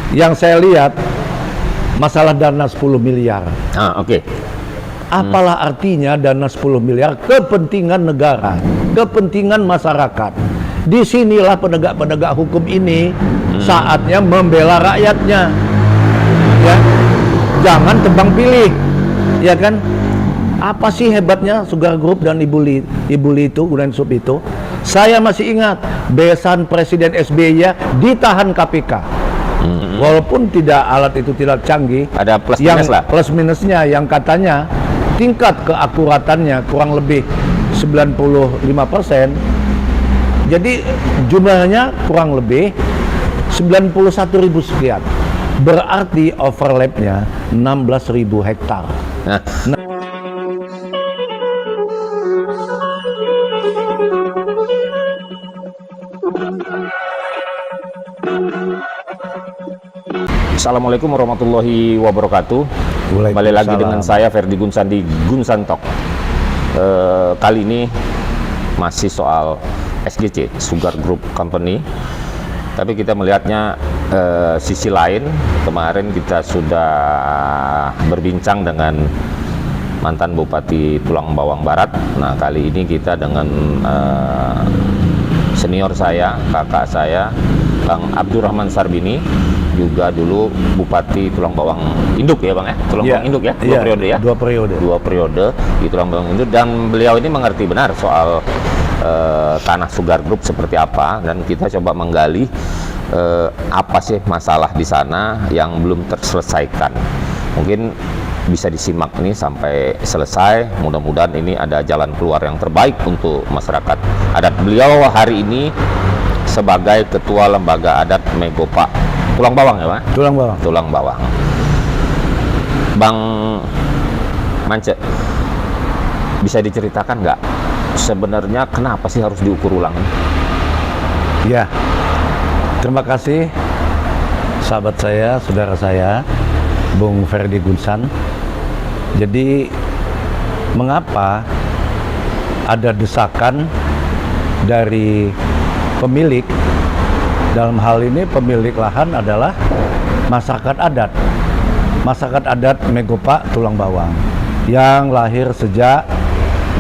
Yang saya lihat masalah dana 10 miliar. Oke. Apalah artinya dana 10 miliar kepentingan negara, kepentingan masyarakat. Disinilah penegak-penegak hukum ini saatnya membela rakyatnya. Ya, jangan tebang pilih, ya kan? Apa sih hebatnya Sugar Group dan Ibu Li itu, Gunawan Sub itu? Saya masih ingat besan Presiden SBY ya ditahan KPK. Walaupun alat itu tidak canggih, Ada plus yang minus lah. plus minusnya yang katanya tingkat keakuratannya kurang lebih 95%. Jadi jumlahnya kurang lebih 91.000 sekian. Berarti overlapnya 16.000 hektar. Nah, Assalamualaikum warahmatullahi wabarakatuh. Kembali lagi dengan saya Ferdi Gunsan di Gunsan Talk. Kali ini masih soal SGC, Sugar Group Company. Tapi kita melihatnya sisi lain. Kemarin kita sudah berbincang dengan mantan Bupati Tulang Bawang Barat. Nah, kali ini kita dengan senior saya, kakak saya, Bang Abdurrahman Sarbini, juga dulu Bupati Tulang Bawang Induk ya Bang ya? Tulang Bawang Induk ya? Dua periode ya? Dua periode di Tulang Bawang Induk, dan beliau ini mengerti benar soal tanah Sugar Group seperti apa, dan kita coba menggali apa sih masalah di sana yang belum terselesaikan. Mungkin bisa disimak ini sampai selesai. Mudah-mudahan ini ada jalan keluar yang terbaik untuk masyarakat adat. Beliau hari ini sebagai Ketua Lembaga Adat Megopa Tulang Bawang ya Pak? Tulang Bawang. Tulang Bawang. Bang Mance, bisa diceritakan nggak sebenarnya kenapa sih harus diukur ulang? Ya, terima kasih sahabat saya, saudara saya, Bung Ferdi Gunsan. Jadi, mengapa ada desakan dari pemilik? Dalam hal ini pemilik lahan adalah masyarakat adat. Masyarakat adat Megopa Tulang Bawang yang lahir sejak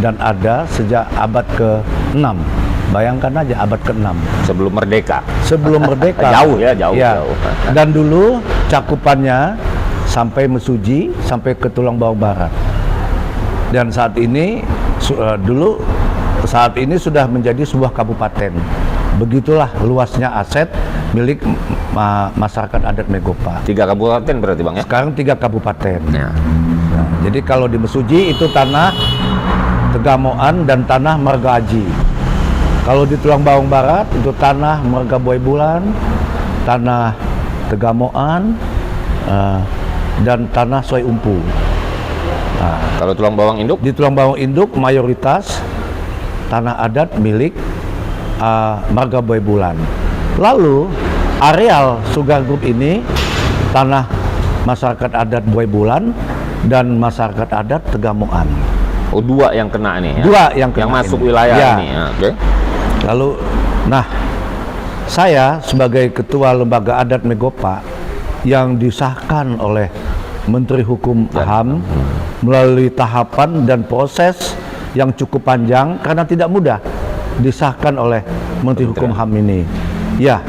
dan ada sejak abad ke-6. Bayangkan aja abad ke-6. Sebelum merdeka. Sebelum merdeka. Jauh ya, jauh. Dan dulu cakupannya sampai Mesuji, sampai ke Tulang Bawang Barat. Dan saat ini saat ini sudah menjadi sebuah kabupaten. Begitulah luasnya aset milik masyarakat adat Megopa. 3 kabupaten berarti Bang ya? Sekarang 3 kabupaten. Ya. Nah, jadi kalau di Mesuji itu tanah Tegamoan dan tanah Marga Aji. Kalau di Tulang Bawang Barat itu tanah Marga Boy Bulan, tanah Tegamoan, dan tanah Soy Umpu. Nah, Kalau Tulang Bawang Induk? di Tulang Bawang Induk mayoritas tanah adat milik Marga Boy Bulan. Lalu areal Sugar Group ini tanah masyarakat adat Boy Bulan dan masyarakat adat Tegamoan. Oh, 2 yang kena nih ya? 2 yang kena yang masuk ini. wilayah Ya. ini ya. Oke. Lalu, nah, saya sebagai Ketua Lembaga Adat Megopa yang disahkan oleh Menteri Hukum HAM melalui tahapan dan proses yang cukup panjang karena tidak mudah disahkan oleh Menteri Hukum HAM ini. Ya,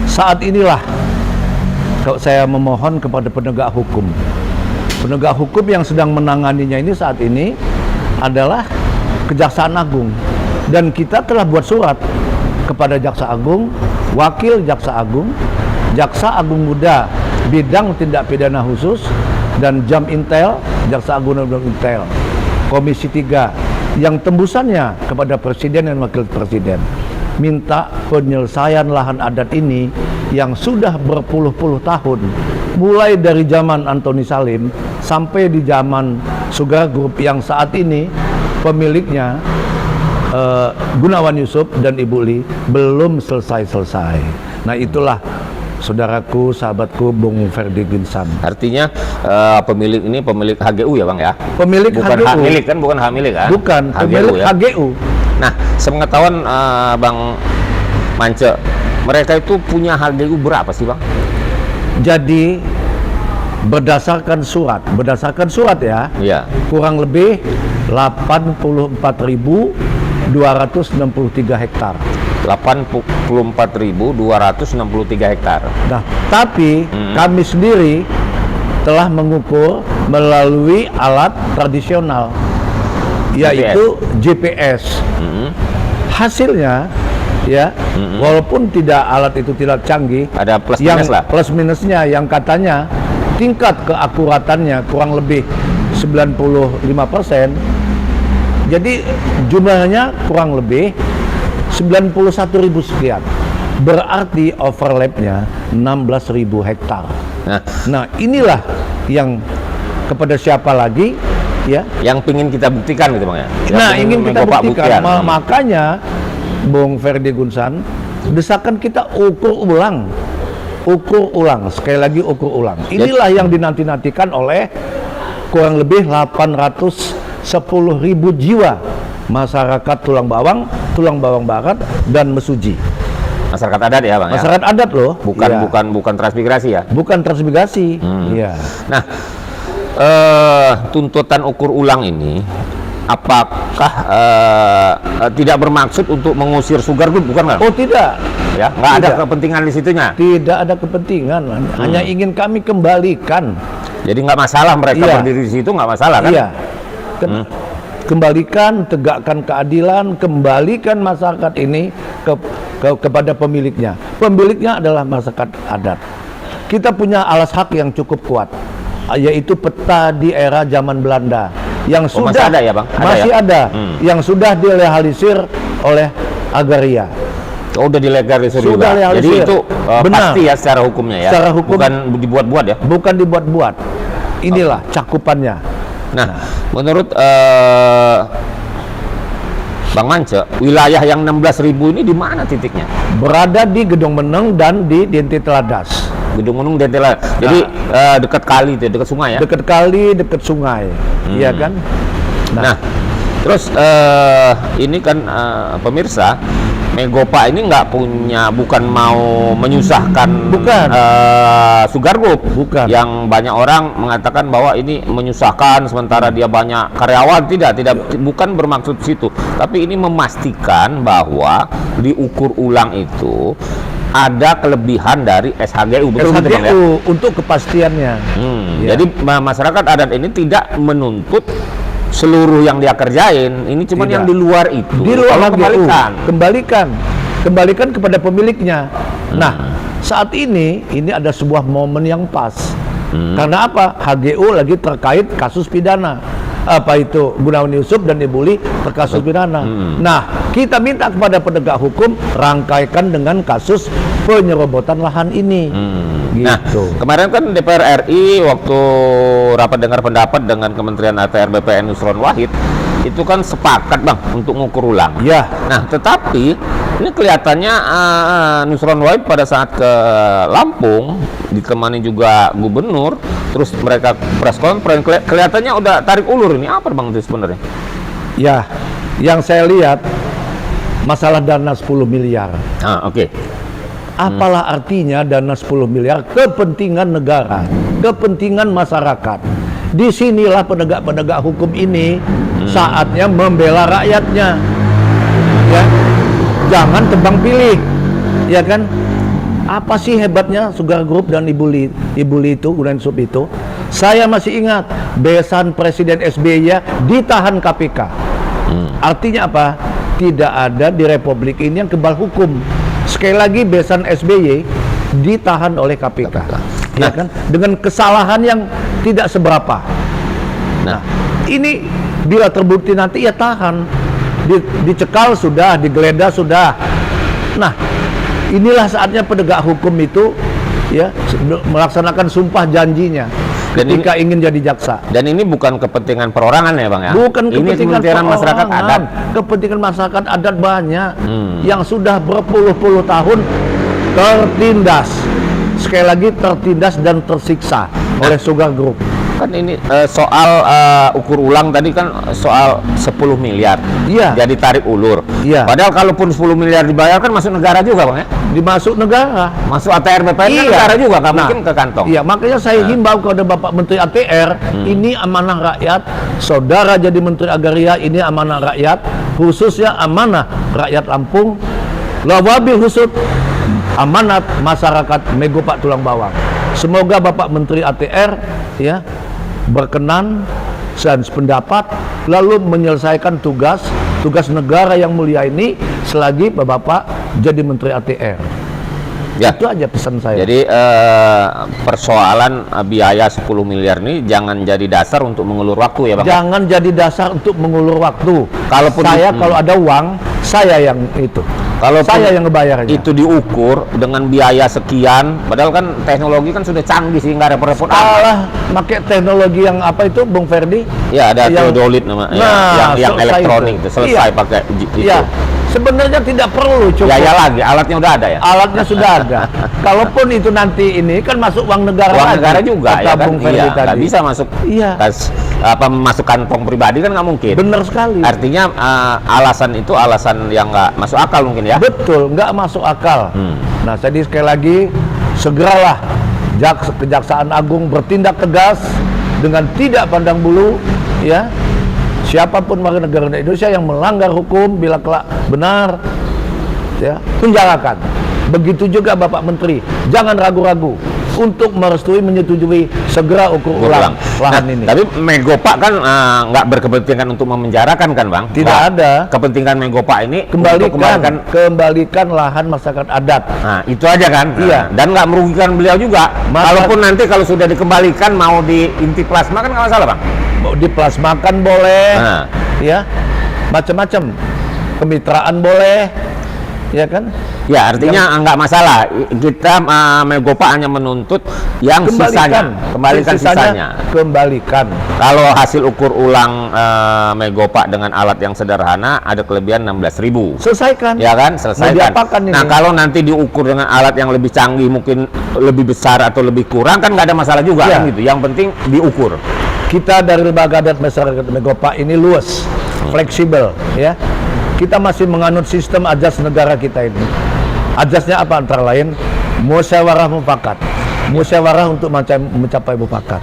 saat inilah kalau saya memohon kepada penegak hukum. Penegak hukum yang sedang menanganinya ini saat ini adalah Kejaksaan Agung, dan kita telah buat surat kepada Jaksa Agung, Wakil Jaksa Agung, Jaksa Agung Muda bidang tindak pidana khusus, dan Jam Intel, Jaksa Agung dan Intel, Komisi 3 yang tembusannya kepada Presiden dan Wakil Presiden, minta penyelesaian lahan adat ini yang sudah berpuluh-puluh tahun, mulai dari zaman Antoni Salim sampai di zaman Sugar Group yang saat ini pemiliknya Gunawan Yusuf dan Ibu Li belum selesai-selesai. Nah, itulah saudaraku, sahabatku, Bung Ferdi Gunsan. Artinya pemilik ini pemilik HGU ya Bang ya? Pemilik bukan HGU. hak milik kan? Bukan hak milik kan? Bukan, HGU, pemilik ya? HGU. Nah, sepengetahuan Bang Mance, mereka itu punya HGU berapa sih Bang? Jadi berdasarkan surat ya, Iya. kurang lebih 84.263 hektar. 84.263 hektar. Nah, tapi kami sendiri telah mengukur melalui alat tradisional, yaitu GPS. Hasilnya, ya, walaupun alat itu tidak canggih, Ada plus yang minus lah. plus minusnya yang katanya tingkat keakuratannya kurang lebih 95%. Jadi jumlahnya kurang lebih 91.000 sekian. Berarti overlapnya 16.000 hektar. Nah, inilah yang kepada siapa lagi, ya? Yang pingin kita buktikan gitu Bang ya. Nah, ingin kita Pak buktikan. Makanya Bung Ferdi Gunsan, desakan kita ukur ulang, sekali lagi ukur ulang. Inilah yang dinanti-nantikan oleh kurang lebih 810.000 jiwa masyarakat Tulang Bawang Barat dan Mesuji. Masyarakat adat ya Bang Masyarakat ya. adat loh. Bukan Iya. bukan transmigrasi ya. Bukan transmigrasi. Iya. Nah, tuntutan ukur ulang ini apakah tidak bermaksud untuk mengusir Sugar Group, bukan Bang? Oh tidak. Ya, nggak ada Tidak. kepentingan di situnya. Tidak ada kepentingan, hanya ingin kami kembalikan. Jadi nggak masalah mereka Iya. berdiri di situ, nggak masalah kan? Iya. Kembalikan, tegakkan keadilan, kembalikan masyarakat ini kepada pemiliknya. Pemiliknya adalah masyarakat adat. Kita punya alas hak yang cukup kuat, yaitu peta di era zaman Belanda yang Oh, sudah masih ada ya, Bang? Ada masih ya? ada, yang sudah dilegalisir oleh agraria. Oh, udah dilegalisir Sudah juga. legalisir. Jadi itu Benar. pasti ya secara hukumnya ya. Secara hukum. Bukan dibuat-buat ya. Bukan dibuat-buat. Inilah cakupannya. Nah, menurut Bang Mance, wilayah yang 16.000 ini di mana titiknya? Berada di Gedung Meneng dan di Dinti Teladas. Gedung Menung Dentela. Jadi dekat kali itu, dekat sungai ya. Dekat kali, dekat sungai. Iya kan? Nah, terus ini kan pemirsa, Megopa ini bukan mau menyusahkan Bukan. Sugar Group. Bukan. Yang banyak orang mengatakan bahwa ini menyusahkan sementara dia banyak karyawan. Tidak, bukan bermaksud situ. Tapi ini memastikan bahwa diukur ulang itu ada kelebihan dari SHGU. Betul gitu, Bang, ya? SHGU untuk kepastiannya. Ya. Jadi masyarakat adat ini tidak menuntut seluruh yang dia kerjain, ini cuma Tidak. yang di luar itu. Di luar Tolong HGU. Kembalikan kepada pemiliknya. Nah, saat ini ada sebuah momen yang pas. Karena apa? HGU lagi terkait kasus pidana. Apa itu Gunawan Yusuf dan Ibu Li terkasus pidana. Nah, kita minta kepada penegak hukum rangkaikan dengan kasus penyerobotan lahan ini. Nah, Gitu. kemarin kan DPR RI waktu rapat dengar pendapat dengan Kementerian ATR BPN Nusron Wahid itu kan sepakat Bang untuk mengukur ulang. Ya. Nah, tetapi ini kelihatannya Nusron Wahid pada saat ke Lampung ditemani juga gubernur, terus mereka press conference, kelihatannya udah tarik ulur ini. Apa Bang itu sebenarnya? Ya, yang saya lihat masalah dana 10 miliar. Oke. Apalah artinya dana 10 miliar kepentingan negara, kepentingan masyarakat. Disinilah penegak-penegak hukum ini saatnya membela rakyatnya. Ya, jangan tebang pilih, ya kan? Apa sih hebatnya Sugar Group dan Ibu Li itu, Gunawan Yusuf itu? Saya masih ingat besan Presiden SBY ditahan KPK. Artinya apa? Tidak ada di Republik ini yang kebal hukum. Sekali lagi besan SBY ditahan oleh KPK. Ya kan? Dengan kesalahan yang tidak seberapa. Nah, ini bila terbukti nanti ya tahan. Dicekal sudah, digeledah sudah. Nah, inilah saatnya penegak hukum itu ya melaksanakan sumpah janjinya ketika ingin jadi jaksa. Dan ini bukan kepentingan perorangan ya Bang ya? Bukan ini kepentingan masyarakat adat. Kepentingan masyarakat adat banyak yang sudah berpuluh-puluh tahun tertindas. Sekali lagi tertindas dan tersiksa oleh Sugar Group. Kan ini soal ukur ulang tadi kan soal 10 miliar. Iya. Jadi tarik ulur. Iya. Padahal kalaupun 10 miliar dibayar kan masuk negara juga, Bang ya. Dimasuk negara. Masuk ATR BPN kan Iya. negara juga, nggak Nah, mungkin ke kantong. Iya, makanya saya himbau kepada Bapak Menteri ATR, ini amanah rakyat. Saudara jadi Menteri Agraria, ini amanah rakyat, khususnya amanah rakyat Lampung. Wabil khusus amanat masyarakat Megopak Tulang Bawang. Semoga Bapak Menteri ATR ya berkenan dan sependapat lalu menyelesaikan tugas negara yang mulia ini selagi Bapak jadi Menteri ATR. Ya. Itu aja pesan saya. Jadi persoalan biaya 10 miliar ini jangan jadi dasar untuk mengulur waktu ya, Bang. Jangan jadi dasar untuk mengulur waktu. Kalaupun saya kalau ada uang, saya yang itu. Kalau Saya yang ngebayarnya. itu diukur dengan biaya sekian, padahal kan teknologi kan sudah canggih sih, nggak repot-repot amat. Salah pakai teknologi yang apa itu, Bung Ferdi? Ya ada Yang- teodolit namanya, Nah, yang selesai elektronik itu. itu selesai Iya. pakai itu. Iya. Sebenarnya tidak perlu, cukup. Biaya lagi, alatnya udah ada ya. Alatnya sudah ada. Kalaupun itu nanti ini kan masuk uang negara Uang lagi, negara juga kata ya kan, Bung Ferdi iya, tadi. nggak bisa masuk Iya. masuk kantong pribadi kan nggak mungkin. Benar sekali. Artinya alasan itu alasan yang nggak masuk akal mungkin ya. Betul, nggak masuk akal. Hmm. Nah, jadi sekali lagi segeralah Kejaksaan Agung bertindak tegas dengan tidak pandang bulu, ya. Siapapun warga negara Indonesia yang melanggar hukum bila kelak benar, ya, penjarakan. Begitu juga Bapak Menteri, jangan ragu-ragu untuk merestui, menyetujui segera ukur ulang lahan Nah, ini. tapi Megopak kan nggak berkepentingan untuk memenjarakan kan, Bang? Tidak Nggak. ada. Kepentingan Megopak ini untuk Kembalikan lahan masyarakat adat. Nah, itu aja kan? Iya. Nah, dan nggak merugikan beliau juga. Masa- Kalaupun nanti kalau sudah dikembalikan mau di inti plasma kan nggak masalah, Bang? Mau diplasmakan boleh, Nah. ya, macam-macam. Kemitraan boleh, ya kan? Ya, artinya nggak masalah. Kita Megopak hanya menuntut yang sisanya, kembalikan sisanya. Kembalikan. Kalau hasil ukur ulang Megopak dengan alat yang sederhana ada kelebihan 16.000. Selesaikan. Ya kan, selesaikan. Mau diapakan ini? Nah, kalau nanti diukur dengan alat yang lebih canggih, mungkin lebih besar atau lebih kurang, kan nggak ada masalah juga Ya. kan gitu. Yang penting diukur. Kita dari Lembaga Adat Masyarakat Megopak ini luas, fleksibel, ya. Kita masih menganut sistem ajas negara kita ini. Ajasnya apa antara lain? Musyawarah mufakat. Musyawarah untuk mencapai mufakat.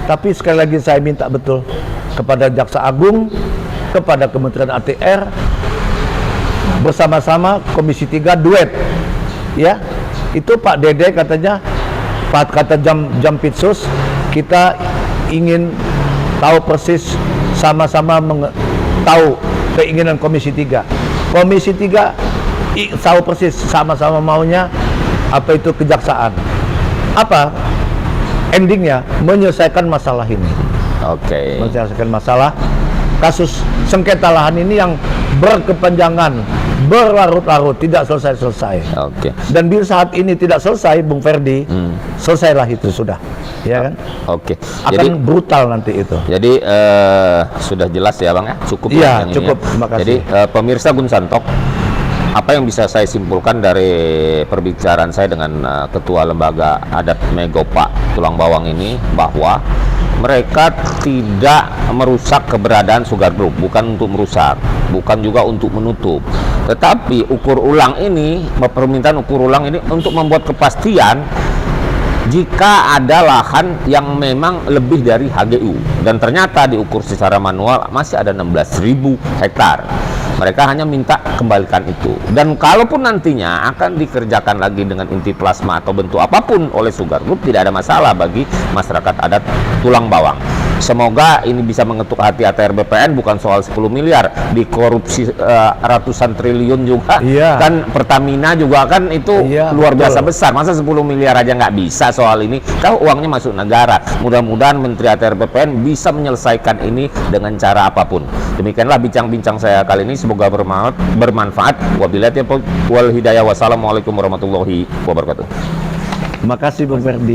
Tapi sekali lagi saya minta betul kepada Jaksa Agung, kepada Kementerian ATR, bersama-sama Komisi 3 duet, ya. Itu Pak Dede katanya, kata jam Pitsus, kita ingin tahu persis, sama-sama tahu keinginan Komisi 3. Komisi 3 tahu persis, sama-sama maunya apa itu kejaksaan. Apa endingnya? Menyelesaikan masalah ini. Oke. Menyelesaikan masalah kasus sengketa lahan ini yang berkepanjangan, berlarut-larut, tidak selesai-selesai. Oke. Dan bila saat ini tidak selesai, Bung Ferdi, selesailah itu sudah, ya kan? Oke. Akan brutal nanti itu. Jadi sudah jelas ya, Bang ya? Cukup Iya, ya yang ini cukup. ya? Terima kasih. Jadi pemirsa Gun Santok, apa yang bisa saya simpulkan dari perbicaraan saya dengan Ketua Lembaga Adat Megopak Tulang Bawang ini, bahwa mereka tidak merusak keberadaan Sugar Group, bukan untuk merusak, bukan juga untuk menutup. Tetapi ukur ulang ini, permintaan ukur ulang ini untuk membuat kepastian jika ada lahan yang memang lebih dari HGU dan ternyata diukur secara manual masih ada 16.000 hektar. Mereka hanya minta kembalikan itu. Dan kalaupun nantinya akan dikerjakan lagi dengan inti plasma atau bentuk apapun oleh Sugar Group, tidak ada masalah bagi masyarakat adat Tulang Bawang. Semoga ini bisa mengetuk hati ATR BPN, bukan soal 10 miliar, dikorupsi ratusan triliun juga. Iya. Kan Pertamina juga kan itu Iya, luar biasa betul. besar. Masa 10 miliar aja nggak bisa soal ini? Kalau uangnya masuk negara. Mudah-mudahan Menteri ATR BPN bisa menyelesaikan ini dengan cara apapun. Demikianlah bincang-bincang saya kali ini. Semoga bermanfaat. Wabillahi taufiq wal hidayah. Wassalamualaikum warahmatullahi wabarakatuh. Terima kasih Bung Ferdi.